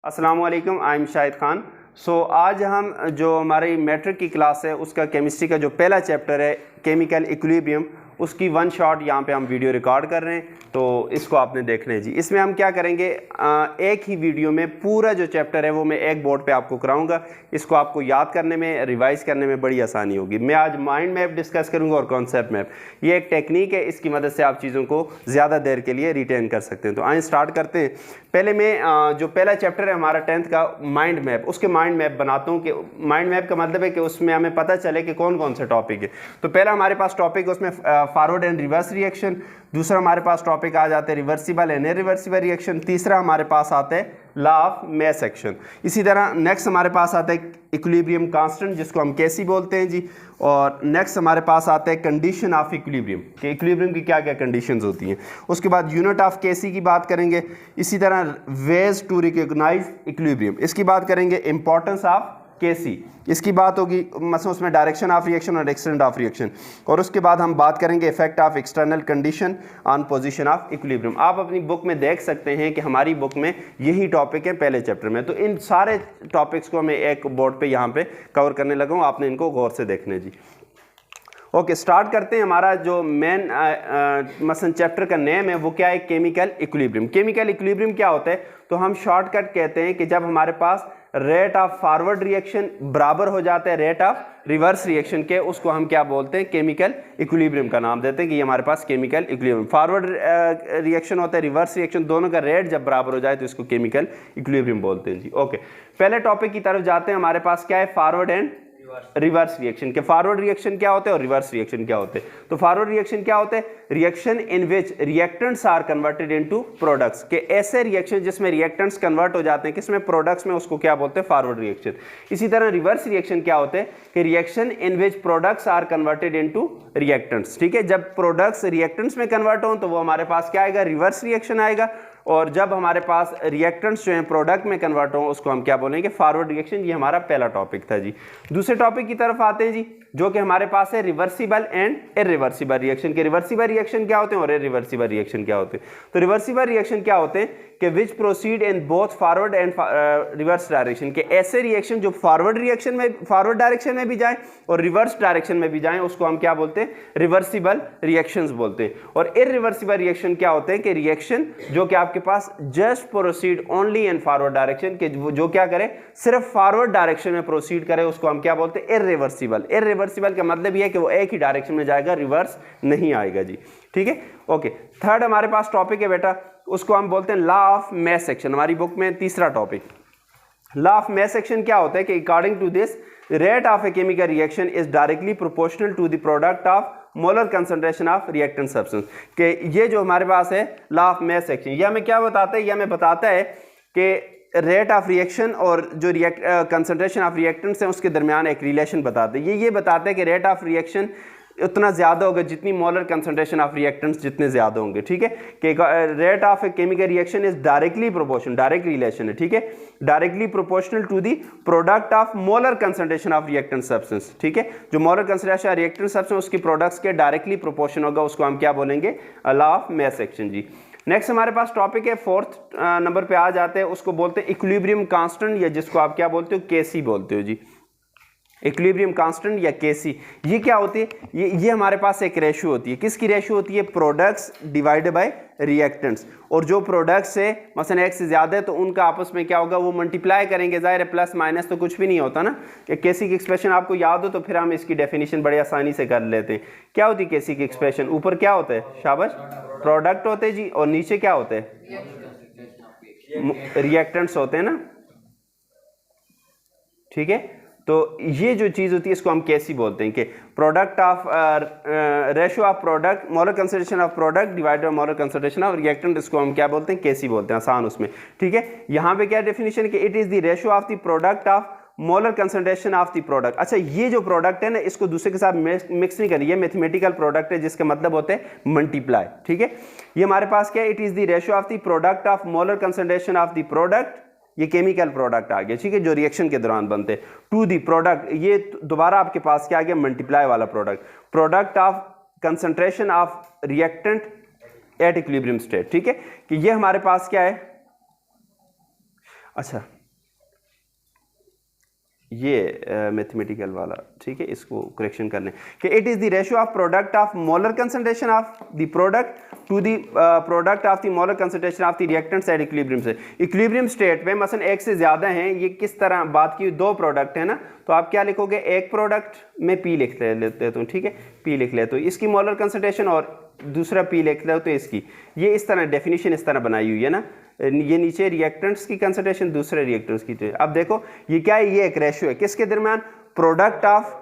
अस्सलाम वालेकुम, I am Shahid Khan. आज हम जो हमारी मैट्रिक की क्लास है उसका केमिस्ट्री का जो पहला चैप्टर है केमिकल इक्विलिब्रियम, उसकी वन शॉट यहाँ पे हम वीडियो रिकॉर्ड कर रहे हैं, तो इसको आपने देखना है जी। इसमें हम क्या करेंगे, एक ही वीडियो में पूरा जो चैप्टर है वो मैं एक बोर्ड पे आपको कराऊंगा। इसको आपको याद करने में, रिवाइज करने में बड़ी आसानी होगी। मैं आज माइंड मैप डिस्कस करूंगा और कॉन्सेप्ट मैप। ये एक टेक्निक है, इसकी मदद से आप चीज़ों को ज़्यादा देर के लिए रिटेन कर सकते हैं। तो आइए स्टार्ट करते हैं। पहले मैं जो पहला चैप्टर है हमारा 10th का माइंड मैप, उसके माइंड मैप बनाता हूँ। कि माइंड मैप का मतलब है कि उसमें हमें पता चले कि कौन कौन से टॉपिक है। तो पहला हमारे पास टॉपिक उसमें फॉरवर्ड एंड रिवर्स रिएक्शन। दूसरा हमारे पास टॉपिक आ जाते हैं रिवर्सिबल एंड इरिवर्सिबल रिएक्शन। तीसरा हमारे पास आता है लॉ ऑफ मास एक्शन। इसी तरह नेक्स्ट हमारे पास आता है इक्विलिब्रियम कांस्टेंट, जिसको हम केसी बोलते हैं जी। और नेक्स्ट हमारे पास आता है कंडीशन ऑफ इक्विलिब्रियम, कि इक्विलिब्रियम की क्या क्या कंडीशंस होती हैं। उसके बाद यूनिट ऑफ केसी की बात करेंगे। इसी तरह वेज टू रिकॉग्नाइज इक्विलिब्रियम, इसकी बात करेंगे। इंपॉर्टेंस ऑफ केसी, इसकी बात होगी, मतलब उसमें डायरेक्शन ऑफ रिएक्शन और एक्सटेंट ऑफ रिएक्शन। और उसके बाद हम बात करेंगे effect of external condition on position of equilibrium. आप अपनी बुक में देख सकते हैं कि हमारी बुक में यही टॉपिक है पहले चैप्टर में। तो इन सारे टॉपिक्स को मैं एक बोर्ड पे यहाँ पे कवर करने लगा हूँ, आपने इनको गौर से देखने जी। ओके, स्टार्ट करते हैं। हमारा जो मेन मसलन चैप्टर का नेम है वो क्या है, केमिकल इक्विलिब्रियम। केमिकल इक्विलिब्रियम क्या होता है, तो हम शॉर्टकट कहते हैं कि जब हमारे पास रेट ऑफ फॉरवर्ड रिएक्शन बराबर हो जाता है रेट ऑफ रिवर्स रिएक्शन के, उसको हम क्या बोलते हैं, केमिकल इक्विलिब्रियम का नाम देते हैं कि ये हमारे पास केमिकल इक्विलिब्रियम। फॉरवर्ड रिएक्शन होता है, रिवर्स रिएक्शन, दोनों का रेट जब बराबर हो जाए तो इसको केमिकल इक्विलिब्रियम बोलते हैं जी। ओके, पहले टॉपिक की तरफ जाते हैं। हमारे पास क्या है, फॉरवर्ड एंड रिवर्स रिएक्शन के। फॉरवर्ड रिएक्शन क्या होते हैं और रिवर्स रिएक्शन क्या होते हैं। तो फॉरवर्ड रिएक्शन क्या होते हैं, reaction in which reactants are converted into products, के ऐसे रिएक्शन जिसमें रिएक्टेंट्स कन्वर्ट हो जाते हैं किसमें, प्रोडक्ट्स में, उसको क्या बोलते हैं, फॉरवर्ड रिएक्शन। इसी तरह रिवर्स रिएक्शन क्या होते हैं, कि reaction in which products are converted into reactants. ठीक है, जब प्रोडक्ट्स रिएक्टेंट्स में कन्वर्ट हो तो वो हमारे पास क्या आएगा, रिवर्स रिएक्शन आएगा। और जब हमारे पास रिएक्टेंट्स जो हैं प्रोडक्ट में कन्वर्ट हो उसको हम क्या बोलेंगे, फॉरवर्ड रिएक्शन। ये हमारा पहला टॉपिक था जी। दूसरे टॉपिक की तरफ आते हैं जी, जो कि हमारे पास है रिवर्सिबल एंड इरिवर्सिबल रिएक्शन के। रिवर्सिबल रिएक्शन क्या होते हैं और इरिवर्सिबल रिएक्शन क्या होते हैं। तो रिवर्सिबल रिएक्शन क्या होते हैं, कि which proceed in both forward and reverse direction, के ऐसे रिएक्शन जो फॉरवर्ड रिएक्शन में, फॉरवर्ड डायरेक्शन में भी जाएं और रिवर्स डायरेक्शन में भी जाएं, उसको हम क्या बोलते हैं, रिवर्सिबल रिएक्शंस बोलते हैं। और इरिवर्सिबल रिएक्शन क्या होते हैं, कि रिएक्शन जो कि आपके पास just proceed only in forward direction, के जो क्या करे, सिर्फ फॉरवर्ड डायरेक्शन में प्रोसीड करे, उसको हम क्या बोलते हैं, इरिवर्सिबल। इरिवर्सिबल का मतलब यह है कि वो एक ही डायरेक्शन में जाएगा, रिवर्स नहीं आएगा जी। ठीक है, ओके। थर्ड हमारे पास टॉपिक है बेटा, उसको हम बोलते हैं लॉ ऑफ मास एक्शन। हमारी बुक में तीसरा topic law of mass action क्या होता है, कि according to this rate of a chemical reaction is directly proportional to the product of molar concentration of reactant substance. कि ये जो हमारे पास है लॉ ऑफ मास एक्शन, यह हमें क्या बताता है, यह हमें बताता है कि रेट ऑफ रिएक्शन और जो कंसंट्रेशन ऑफ रिएक्टेंट्स हैं उसके दरमियान एक रिलेशन बताते हैं। ये बताते हैं कि रेट ऑफ रिएक्शन उतना ज़्यादा होगा जितनी मोलर कंसंट्रेशन ऑफ रिएक्टेंट्स जितने ज़्यादा होंगे। ठीक है, कि rate of a chemical reaction is directly proportional, direct relation है। ठीक है, directly proportional to the product of molar concentration of reactant substance. ठीक है, जो मोलर कंसंट्रेशन रिएक्टेंट सब्सटेंस उसकी प्रोडक्ट्स के डायरेक्टली प्रोपोर्शन होगा, उसको हम क्या बोलेंगे, लॉ ऑफ मास एक्शन जी। नेक्स्ट हमारे पास टॉपिक है, फोर्थ नंबर पे आ जाते हैं, उसको बोलते हैं इक्विलिब्रियम कांस्टेंट, या जिसको आप क्या बोलते हो, केसी बोलते हो जी। इक्विलिब्रियम कांस्टेंट या केसी, ये क्या होती है, ये हमारे पास एक रेशियो होती है। किसकी रेशियो होती है, प्रोडक्ट्स डिवाइडेड बाय रिएक्टेंट्स। और जो प्रोडक्ट्स है मसलन एक से ज्यादा है तो उनका आपस में क्या होगा, वो मल्टीप्लाई करेंगे। जाहिर है प्लस माइनस तो कुछ भी नहीं होता ना। कि केसी की एक्सप्रेशन आपको याद हो तो फिर हम इसकी डेफिनेशन बड़े आसानी से कर लेते हैं। क्या होती है केसी की एक्सप्रेशन, ऊपर क्या होता है, शाबाश, प्रोडक्ट होते हैं जी, और नीचे क्या होते हैं, रिएक्टेंट्स होते हैं ना। ठीक है, तो ये जो चीज़ होती है इसको हम केसी बोलते हैं, कि product of ratio of product, molar concentration of product divided by molar concentration of reactant, इसको हम क्या बोलते हैं, केसी बोलते हैं, आसान उसमें। ठीक है, यहाँ पे क्या डेफिनेशन है कि it is the ratio of the product of molar concentration of the product. अच्छा, ये जो प्रोडक्ट है ना, इसको दूसरे के साथ मिक्स नहीं करिए, ये मैथमेटिकल प्रोडक्ट है जिसके मतलब होते हैं मल्टीप्लाई। ठीक है, ये हमारे पास क्या है, it is the ratio of the product of molar concentration of the product, ये केमिकल प्रोडक्ट आ गया। ठीक है, जो रिएक्शन के दौरान बनते हैं, टू दी प्रोडक्ट, ये दोबारा आपके पास क्या आ गया, मल्टीप्लाई वाला product, product of concentration of reactant at equilibrium state. ठीक है, कि ये हमारे पास क्या है, अच्छा ये मैथमेटिकल वाला, ठीक है, इसको करेक्शन कर लें कि it is the ratio of product of molar concentration of the product to the product of the molar concentration of the reactants at equilibrium से। इक्विलिब्रियम स्टेट में मसलन एक से ज़्यादा हैं, ये किस तरह बात की, दो प्रोडक्ट है ना, तो आप क्या लिखोगे, एक प्रोडक्ट में पी लिख लेते हो, ठीक है, पी लिख लेते हो, इसकी मोलर कंसंट्रेशन और दूसरा पी लिख लो तो इसकी, ये इस तरह डेफिनेशन इस तरह बनाई हुई है ना, ये नीचे रिएक्टेंट्स की कंसंट्रेशन, दूसरे रिएक्टेंट्स की। अब देखो ये क्या है, ये एक रेशियो है किसके दरमियान, product of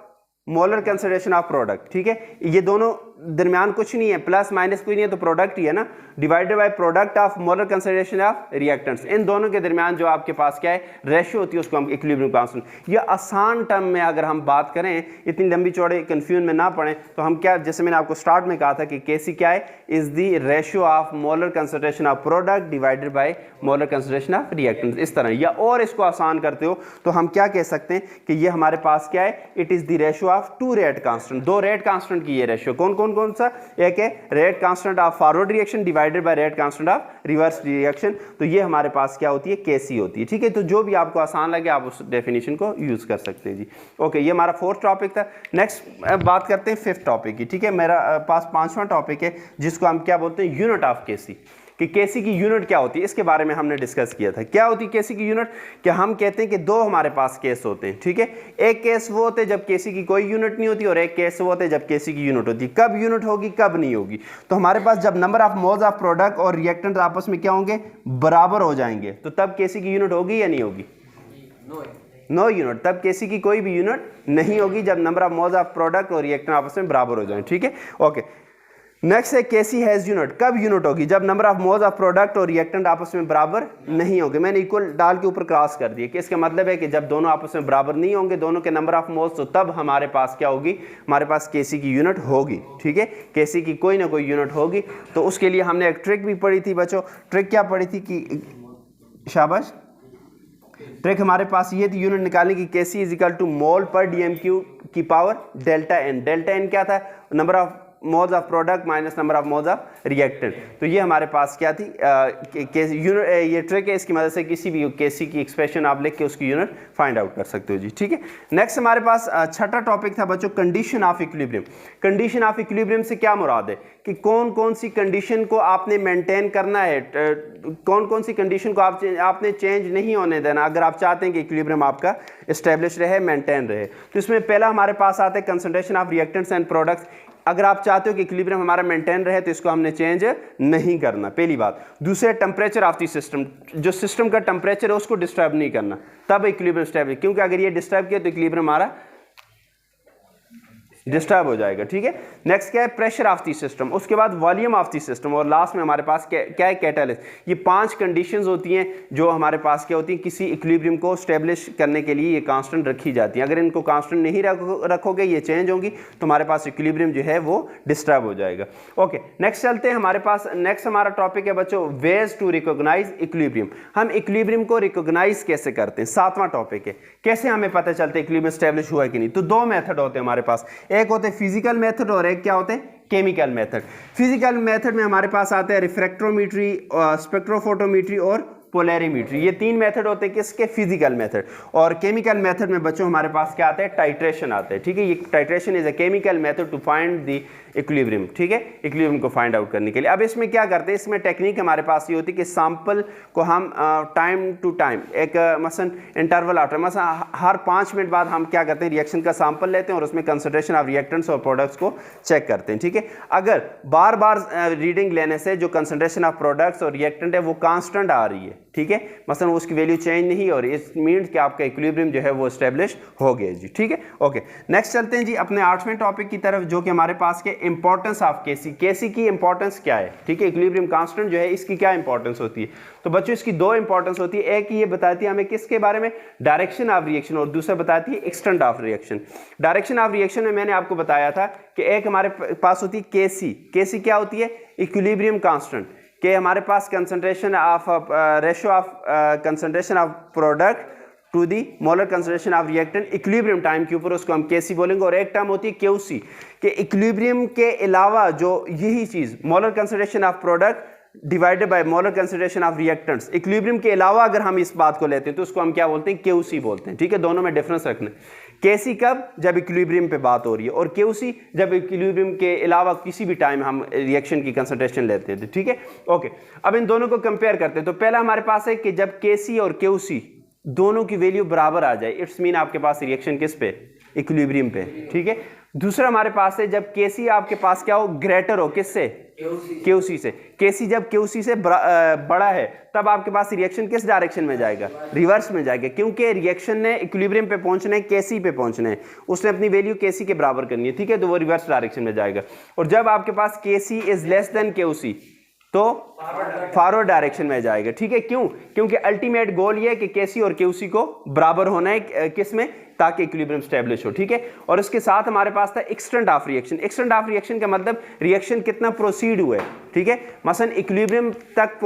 molar concentration of product, ठीक है, ये दोनों दरमियान कुछ नहीं है, प्लस माइनस कुछ नहीं है, तो प्रोडक्ट ही है ना, divided by product of molar concentration of reactants, इन दोनों के दरमियान जो आपके पास क्या है, रेशियो होती है, उसको हम इक्विलिब्रियम कांस्टेंट। ये आसान टर्म में अगर हम बात करें, इतनी लंबी चौड़े कंफ्यूजन में ना पड़े, तो हम क्या, जैसे मैंने आपको स्टार्ट में कहा था कि केसी क्या है, is the ratio of molar concentration of product divided by molar concentration of reactants, इस तरह। या और इसको आसान करते हो तो हम क्या कह सकते हैं कि ये हमारे पास क्या है, it is the ratio of two rate constant, दो रेट कांस्टेंट की ये रेशियो, कौन कौन कौन सा, एक है rate constant of forward reaction divided by rate constant of reverse reaction, तो ये हमारे पास क्या होती है, केसी होती है, ठीक है। तो जो भी आपको आसान लगे आप उस डेफिनेशन को यूज कर सकते हैं जी। ओके, ये हमारा फोर्थ टॉपिक था। नेक्स्ट बात करते हैं फिफ्थ टॉपिक की, ठीक है, मेरा पास पांचवा टॉपिक है जिसको हम क्या बोलते हैं, यूनिट ऑफ केसी, कि केसी की यूनिट क्या होती है, इसके बारे में हमने डिस्कस किया था। क्या होती है केसी की यूनिट, कि हम कहते हैं कि दो हमारे पास केस होते हैं, ठीक है, एक केस वो होते हैं जब केसी की कोई यूनिट नहीं होती, और एक केस वो होते हैं जब केसी की यूनिट होती है। कब यूनिट होगी, कब नहीं होगी, तो हमारे पास जब number of moles of product और रिएक्टेंट आपस में क्या होंगे, बराबर हो जाएंगे, तो तब केसी की यूनिट होगी या नहीं होगी, नो यूनिट, तब केसी की कोई भी यूनिट नहीं होगी जब number of moles of product और रिएक्टेंट आपस में बराबर हो जाए, ठीक है। ओके, नेक्स्ट है केसी हैज यूनिट, कब यूनिट होगी, जब number of moles of product और रिएक्टेंट आपस में बराबर नहीं होंगे। मैंने इक्वल डाल के ऊपर क्रॉस कर दिया, कि इसका मतलब है कि जब दोनों आपस में बराबर नहीं होंगे, दोनों के नंबर ऑफ मोल्स, तो तब हमारे पास क्या होगी, हमारे पास केसी की यूनिट होगी, ठीक है, केसी की कोई ना कोई यूनिट होगी। तो उसके लिए हमने एक ट्रिक भी पढ़ी थी बच्चों, ट्रिक क्या पढ़ी थी कि, शाबाश, ट्रिक हमारे पास ये थी यूनिट निकालने की, KC is equal to mole per DMQ की power delta N. Delta N क्या था, number of moles of product minus number of moles of reactant. तो ये हमारे पास क्या थी, ये ट्रिक है, इसकी मदद से किसी भी केसी की एक्सप्रेशन आप लिख के उसकी यूनिट फाइंड आउट कर सकते हो जी, ठीक है। नेक्स्ट हमारे पास छठा टॉपिक था बच्चों, condition of equilibrium. Condition of equilibrium से क्या मुराद है, कि कौन कौन सी कंडीशन को आपने मेंटेन करना है, कौन कौन सी कंडीशन को आपने चेंज नहीं होने देना, अगर आप चाहते हैं कि इक्विलिब्रियम आपका एस्टेब्लिश रहे, मेंटेन रहे। तो इसमें पहला हमारे पास आता है concentration of reactants and products. अगर आप चाहते हो कि इक्विलिब्रियम हमारा मेंटेन रहे तो इसको हमने चेंज नहीं करना, पहली बात। दूसरे, टेम्परेचर ऑफ द सिस्टम, जो सिस्टम का टेम्परेचर है उसको डिस्टर्ब नहीं करना, तब इक्विलिब्रियम स्टेबल, क्योंकि अगर ये डिस्टर्ब किया तो इक्विलिब्रियम हमारा डिस्टर्ब हो जाएगा, ठीक है। नेक्स्ट क्या है, प्रेशर ऑफ द सिस्टम, उसके बाद वॉल्यूम ऑफ द सिस्टम, और लास्ट में हमारे पास क्या है, कैटालिस्ट। ये पांच कंडीशंस होती हैं जो हमारे पास क्या होती हैं, किसी इक्विलिब्रियम को स्टेब्लिश करने के लिए ये कांस्टेंट रखी जाती हैं। अगर इनको कांस्टेंट नहीं रखोगे, ये चेंज होंगी, तो हमारे पास इक्विलिब्रियम जो है वो डिस्टर्ब हो जाएगा। ओके, नेक्स्ट चलते हैं हमारे पास, नेक्स्ट हमारा टॉपिक है बच्चों, वेज टू रिकॉग्नाइज इक्विलिब्रियम। हम इक्विलिब्रियम को रिकॉग्नाइज कैसे करते हैं, सातवां टॉपिक है, कैसे हमें पता चलता है इक्विलिब्रियम स्टेब्लिश हुआ है कि नहीं। तो दो मेथड होते हैं हमारे पास, एक होते हैं फिजिकल मेथड और एक क्या होते हैं, केमिकल मेथड। फिजिकल मेथड में हमारे पास आते हैं रिफ्रैक्ट्रोमीट्री, स्पेक्ट्रोफोटोमीट्री और पोलैरिमीट्री। ये तीन मेथड होते हैं किसके, फिजिकल मेथड। और केमिकल मेथड में बच्चों हमारे पास क्या आता है, टाइट्रेशन आता है, ठीक है। ये titration is a chemical method to find the equilibrium, ठीक है, इक्विलिब्रियम को फाइंड आउट करने के लिए। अब इसमें क्या करते हैं, इसमें टेक्निक हमारे पास ये होती है कि सैंपल को हम टाइम टू टाइम, एक मसलन इंटरवल आफ्टर, मसलन हर 5 मिनट बाद हम क्या करते हैं, रिएक्शन का सैंपल लेते हैं और उसमें कंसंट्रेशन ऑफ रिएक्टेंट्स और प्रोडक्ट्स को चेक करते हैं, ठीक है। अगर बार बार रीडिंग लेने से जो कंसंट्रेशन ऑफ प्रोडक्ट्स और रिएक्टेंट है वो कांस्टेंट आ रही है, ठीक है, मसलन उसकी वैल्यू चेंज नहीं हो रही, इट मीन्स कि आपका इक्विलिब्रियम जो है वो एस्टेब्लिश हो गया जी, ठीक है। ओके, नेक्स्ट चलते हैं जी अपने 8वें टॉपिक की तरफ, जो कि हमारे पास के इंपॉर्टेंस ऑफ केसी। केसी की इंपॉर्टेंस क्या है, ठीक है, इक्विलिब्रियम कांस्टेंट जो है इसकी क्या इंपॉर्टेंस होती है। तो बच्चों इसकी दो इंपॉर्टेंस होती है, एक ये बताती है हमें किसके बारे में, डायरेक्शन ऑफ रिएक्शन, और दूसरा बताती है extent of reaction. Direction of reaction में मैंने आपको बताया था कि एक हमारे पास होती है केसी। केसी क्या होती है, इक्विलिब्रियम कांस्टेंट, कि हमारे पास concentration of ratio of concentration of product to the molar concentration of reactant equilibrium time के ऊपर, उसको हम केसी बोलेंगे। और एक टर्म होती है क्यूसी, कि इक्विलिब्रियम के अलावा जो यही चीज़ molar concentration of product divided by molar concentration of reactants. Equilibrium के अलावा अगर हम इस बात को लेते हैं तो उसको हम क्या बोलते हैं, केयूसी बोलते हैं। ठीक है, दोनों में डिफरेंस रखना। केसी कब, जब इक्विलिब्रियम पे बात हो रही है, और केयूसी जब इक्विलिब्रियम के अलावा किसी भी टाइम हम रिएक्शन की कंसंट्रेशन लेते हैं। ठीक है, ओके। अब इन दोनों को कंपेयर करते हैं। तो पहला हमारे पास है कि जब केसी और केयूसी दोनों की वैल्यू बराबर आ जाए, इट्स मीन आपके पास रिएक्शन किस पे, इक्विलिब्रियम पे। ठीक है, दूसरा हमारे पास है जब केसी आपके पास क्या हो, ग्रेटर हो, किससे, केयूसी से। केसी जब केयूसी से बड़ा है तब आपके पास रिएक्शन किस डायरेक्शन में जाएगा, रिवर्स में जाएगा, क्योंकि रिएक्शन ने इक्विलिब्रियम पे पहुंचना है, केसी पे पहुंचना है, उसने अपनी वैल्यू केसी के बराबर करनी है। ठीक है, तो वो रिवर्स डायरेक्शन में जाएगा। और जब आपके पास केसी इज लेस देन केयूसी तो फॉरवर्ड डायरेक्शन में जाएगा। ठीक है, क्यों, क्योंकि अल्टीमेट गोल ये है कि केसी और केयूसी को बराबर होना है किस में, ताकि इक्विलिब्रियम स्टैब्लिश हो। ठीक है, और इसके साथ हमारे पास था extent of reaction. Extent of reaction का मतलब रिएक्शन कितना प्रोसीड हुआ है। ठीक है, मसलन इक्विलिब्रियम तक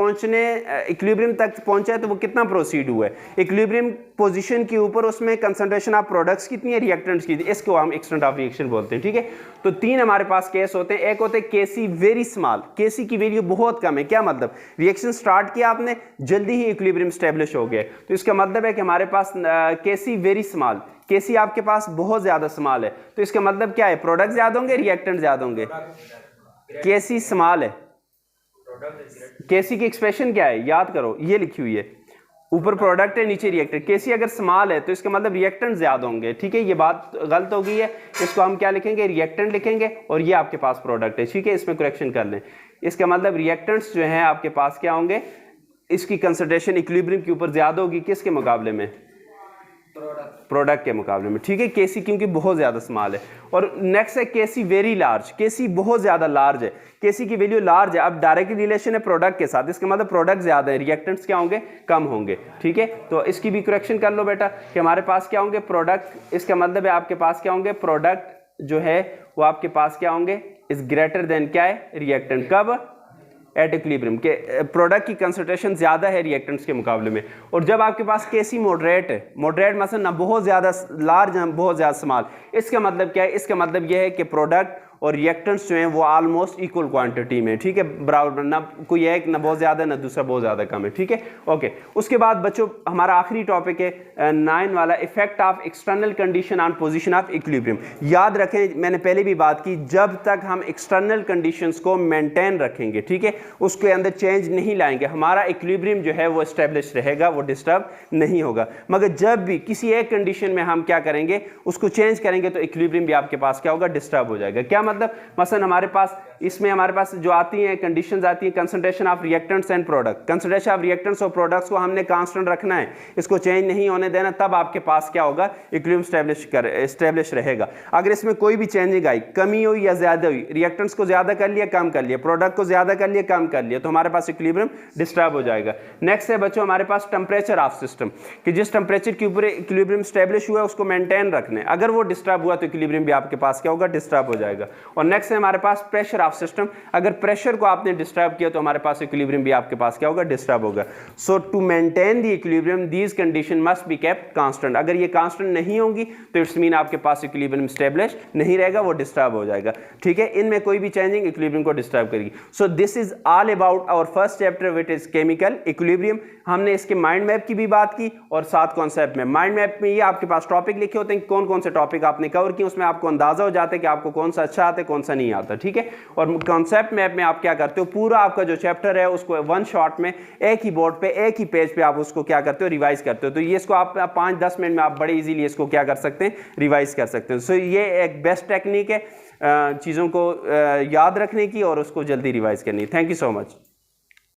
पहुंचा है तो वो कितना प्रोसीड हुआ है, इक्विलिब्रियम पोजीशन के ऊपर उसमें कंसंट्रेशन ऑफ प्रोडक्ट्स कितनी है, रिएक्टेंट्स की, इसको हम एक्सटेंट ऑफ रिएक्शन बोलते हैं। ठीक है, तो तीन हमारे पास केस होते हैं। एक होते हैं केसी वेरी स्मॉल, केसी की वैल्यू बहुत कम है। क्या मतलब, रिएक्शन स्टार्ट किया आपने, जल्दी ही इक्विलिब्रियम स्टैब्लिश हो गया, तो इसका मतलब है कि हमारे पास केसी वेरी स्मॉल, केसी आपके पास बहुत ज्यादा स्मॉल है, तो इसका मतलब क्या है, प्रोडक्ट ज्यादा होंगे, रिएक्टेंट ज्यादा होंगे। केसी स्मॉल है, केसी की एक्सप्रेशन क्या है, याद करो, ये लिखी हुई है, ऊपर प्रोडक्ट है, नीचे रिएक्टेंट। केसी अगर स्मॉल है तो इसका मतलब रिएक्टेंट ज्यादा होंगे। ठीक है, ये बात गलत हो गई है, इसको हम क्या लिखेंगे, रिएक्टेंट लिखेंगे, और ये आपके पास प्रोडक्ट है। ठीक है, इसमें करेक्शन कर लें। इसका मतलब रिएक्टेंट्स जो हैं आपके पास क्या होंगे, इसकी कंसंट्रेशन इक्विलिब्रियम के ऊपर ज्यादा होगी, किसके मुकाबले में, प्रोडक्ट के मुकाबले में। ठीक है, केसी क्योंकि बहुत ज्यादा स्मॉल है। और नेक्स्ट है केसी वेरी लार्ज, केसी बहुत ज्यादा लार्ज है, केसी की वैल्यू लार्ज है। अब डायरेक्ट रिलेशन है प्रोडक्ट के साथ, इसका मतलब प्रोडक्ट ज्यादा है, रिएक्टेंट्स क्या होंगे, कम होंगे। ठीक है, तो इसकी भी करेक्शन कर लो बेटा कि हमारे पास क्या होंगे, प्रोडक्ट, इसका मतलब है आपके पास क्या होंगे, प्रोडक्ट जो है वो आपके पास क्या होंगे, इज ग्रेटर देन क्या है, रिएक्टेंट। कब, एट इक्विलिब्रियम, के प्रोडक्ट की कंसंट्रेशन ज्यादा है रिएक्टेंट्स के मुकाबले में। और जब आपके पास केसी मॉडरेट है, मॉडरेट मतलब ना बहुत ज्यादा लार्ज ना बहुत ज्यादा स्मॉल, इसका मतलब क्या है, इसका मतलब यह है कि प्रोडक्ट और रिएक्टेंट्स जो हैं वो ऑलमोस्ट इक्वल क्वांटिटी में। ठीक है, बराबर, ना कोई एक ना बहुत ज्यादा ना दूसरा बहुत ज्यादा कम है। ठीक है, ओके। उसके बाद बच्चों हमारा आखिरी टॉपिक है 9 वाला, effect of external condition on position of equilibrium. याद रखें, मैंने पहले भी बात की, जब तक हम एक्सटर्नल कंडीशंस को मेंटेन रखेंगे, ठीक है, उसके अंदर चेंज नहीं लाएंगे, हमारा इक्विलिब्रियम जो है वो एस्टेब्लिश रहेगा, वो डिस्टर्ब नहीं होगा। मगर जब भी किसी एक कंडीशन में हम क्या करेंगे, उसको चेंज करेंगे, तो इक्विलिब्रियम भी आपके पास क्या होगा, डिस्टर्ब हो जाएगा। क्या मतलब, मसलन हमारे पास इसमें हमारे पास जो आती हैं कंडीशंस आती हैं, concentration of reactants and product, concentration of reactants और प्रोडक्ट्स को हमने कांस्टेंट रखना है, इसको चेंज नहीं होने देना, तब आपके पास क्या होगा, इक्विलिब्रियम एस्टेब्लिश रहेगा। अगर इसमें कोई भी चेंजिंग आई, कमी हुई या ज्यादा हुई, रिएक्टेंट्स को ज्यादा कर लिया, कम कर लिया, प्रोडक्ट को ज्यादा कर लिया, कम कर लिया, तो हमारे पास इक्विलिब्रियम डिस्टर्ब हो जाएगा। नेक्स्ट है बच्चों हमारे पास टेम्परेचर ऑफ सिस्टम, कि जिस टेम्परेचर के ऊपर इक्विलिब्रियम स्टैब्लिश हुआ है उसको मेंटेन रखना है, अगर वो डिस्टर्ब हुआ तो इक्विलिब्रियम भी आपके पास क्या होगा, डिस्टर्ब हो जाएगा। और नेक्स्ट है हमारे पास प्रेशर ऑफ सिस्टम, अगर प्रेशर को आपने डिस्टर्ब किया तो हमारे पास इक्विलिब्रियम भी आपके पास क्या होगा, डिस्टर्ब होगा। So to maintain the equilibrium these condition must be kept constant, अगर ये कांस्टेंट नहीं होंगी तो इट्स मीन आपके पास इक्विलिब्रियम स्टैब्लिश नहीं रहेगा, वो डिस्टर्ब हो जाएगा। ठीक है, इनमें कोई भी चेंजिंग इक्विलिब्रियम को डिस्टर्ब करेगी। So this is all about our first chapter which is chemical equilibrium. हमने इसके माइंड मैप की भी बात की और साथ कॉन्सेप्ट में, माइंड मैप में ये आपके पास टॉपिक लिखे होते हैं, कौन कौन से टॉपिक आपने कवर किए, उसमें आपको अंदाजा हो जाता है कि आपको कौन सा अच्छा आता है, कौन सा नहीं आता। ठीक है, और कॉन्सेप्ट मैप में आप क्या करते हो, पूरा आपका जो चैप्टर है उसको वन शॉट में एक ही बोर्ड पे एक ही पेज पे आप उसको क्या करते हो, रिवाइज करते हो। तो ये इसको आप 5-10 मिनट में आप बड़े इजीली इसको क्या कर सकते हैं, रिवाइज कर सकते हैं। सो ये एक बेस्ट टेक्निक है चीज़ों को याद रखने की और उसको जल्दी रिवाइज करनी। Thank you so much.